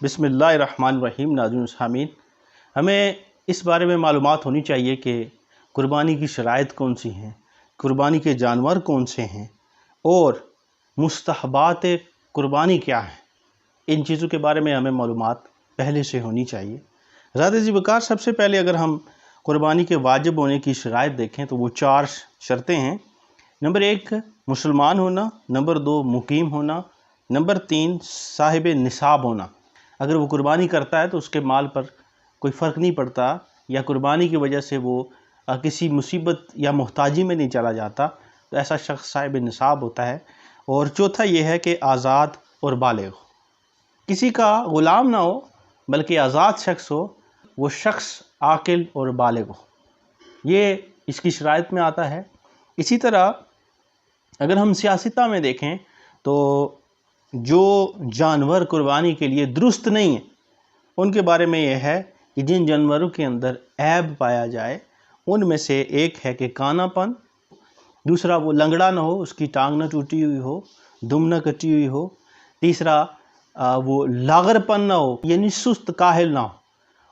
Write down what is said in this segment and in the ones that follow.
बिस्मिल्लाहिर्रहमानिर्रहीम। नाज़रीन सामीन, हमें इस बारे में मालूमात होनी चाहिए कि कुर्बानी की शराइत कौन सी हैं, कुर्बानी के जानवर कौन से हैं और मुस्तहबात कुर्बानी क्या हैं। इन चीज़ों के बारे में हमें मालूमात पहले से होनी चाहिए। ज़्यादा जी बकार, सबसे पहले अगर हम कुर्बानी के वाजिब होने की शराइत देखें तो वो 4 शर्तें हैं। नंबर 1 मुसलमान होना, नंबर 2 मुकीम होना, नंबर 3 साहिब निसाब होना। अगर वो कुर्बानी करता है तो उसके माल पर कोई फ़र्क नहीं पड़ता या कुर्बानी की वजह से वो किसी मुसीबत या मुहताजी में नहीं चला जाता, तो ऐसा शख्स साहिब निसाब होता है। और चौथा ये है कि आज़ाद और बालिग़ हो, किसी का ग़ुलाम ना हो बल्कि आज़ाद शख्स हो, वो शख्स आकिल और बालिग़ हो। ये इसकी शराइत में आता है। इसी तरह अगर हम सियासता में देखें तो जो जानवर कुर्बानी के लिए दुरुस्त नहीं है उनके बारे में यह है कि जिन जानवरों के अंदर ऐब पाया जाए उनमें से एक है कि कानापन, दूसरा वो लंगड़ा ना हो, उसकी टांग ना टूटी हुई हो, दुम ना कटी हुई हो, तीसरा वो लागरपन ना हो यानी सुस्त काहिल ना हो,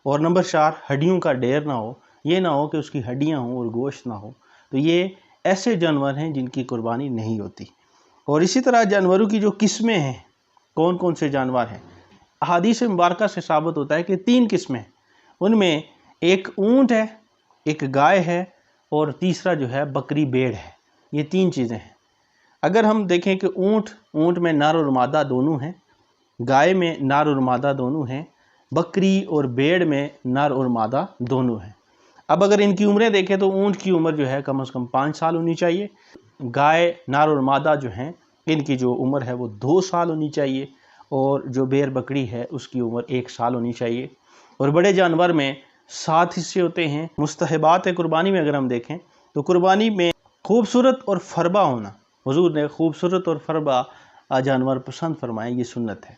और नंबर 4 हड्डियों का ढेर ना हो, ये ना हो कि उसकी हड्डियां हों और गोश्त ना हो। तो ये ऐसे जानवर हैं जिनकी कुर्बानी नहीं होती। और इसी तरह जानवरों की जो किस्में हैं, कौन कौन से जानवर हैं, अहादीस मुबारका से साबित होता है कि 3 किस्में हैं। उनमें एक ऊँट है, एक गाय है और तीसरा जो है बकरी भेड़ है। ये 3 चीज़ें हैं। अगर हम देखें कि ऊँट में नर और मादा दोनों हैं, गाय में नर और मादा दोनों हैं, बकरी और भेड़ में नर और मादा दोनों हैं। अब अगर इनकी उम्रें देखें तो ऊँट की उम्र जो है कम से कम 5 साल होनी चाहिए, गाय नर और मादा जो हैं इनकी जो उम्र है वो 2 साल होनी चाहिए, और जो भेड़ बकरी है उसकी उम्र 1 साल होनी चाहिए। और बड़े जानवर में 7 हिस्से होते हैं। मुस्तहबात कुर्बानी में अगर हम देखें तो कुर्बानी में खूबसूरत और फरबा होना, हुजूर ने खूबसूरत और फरबा जानवर पसंद फरमाए, ये सुन्नत है।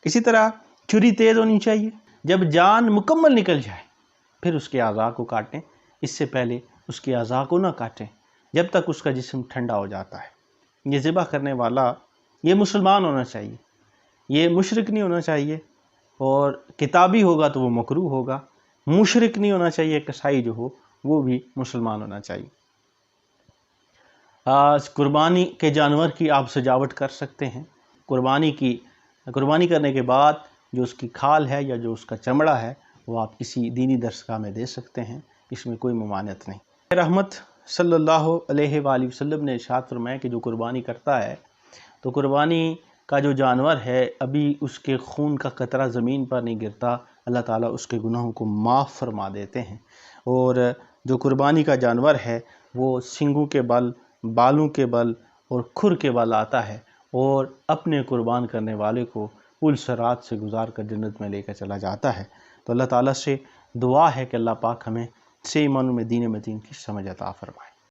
इसी तरह छुरी तेज़ होनी चाहिए, जब जान मुकम्मल निकल जाए फिर उसके आज़ा को काटें, इससे पहले उसके आज़ा को ना काटें जब तक उसका जिस्म ठंडा हो जाता है। ये ज़िबा करने वाला ये मुसलमान होना चाहिए, ये मुशरिक नहीं होना चाहिए, और किताबी होगा तो वो मकरूह होगा। मुशरिक नहीं होना चाहिए, कसाई जो हो वो भी मुसलमान होना चाहिए। कुर्बानी के जानवर की आप सजावट कर सकते हैं। कुर्बानी करने के बाद जो उसकी खाल है या जो उसका चमड़ा है वो आप किसी दीनी दरसगाह में दे सकते हैं, इसमें कोई ममानियत नहीं। रहमत सल्लल्लाहु अलैहि वसल्लम ने इरशाद फरमाया कि जो कुर्बानी करता है तो कुर्बानी का जो जानवर है अभी उसके खून का कतरा ज़मीन पर नहीं गिरता, अल्लाह ताला उसके गुनाहों को माफ़ फरमा देते हैं। और जो कुर्बानी का जानवर है वो सींगों के बल, बालों के बल और खुर के बल आता है और अपने कुर्बान करने वाले को पुल सरात से गुजार कर जन्नत में लेकर चला जाता है। तो अल्लाह ताला से दुआ है कि अल्लाह पाक हमें सही मानों में दीन मतीन की समझ अता फरमाए।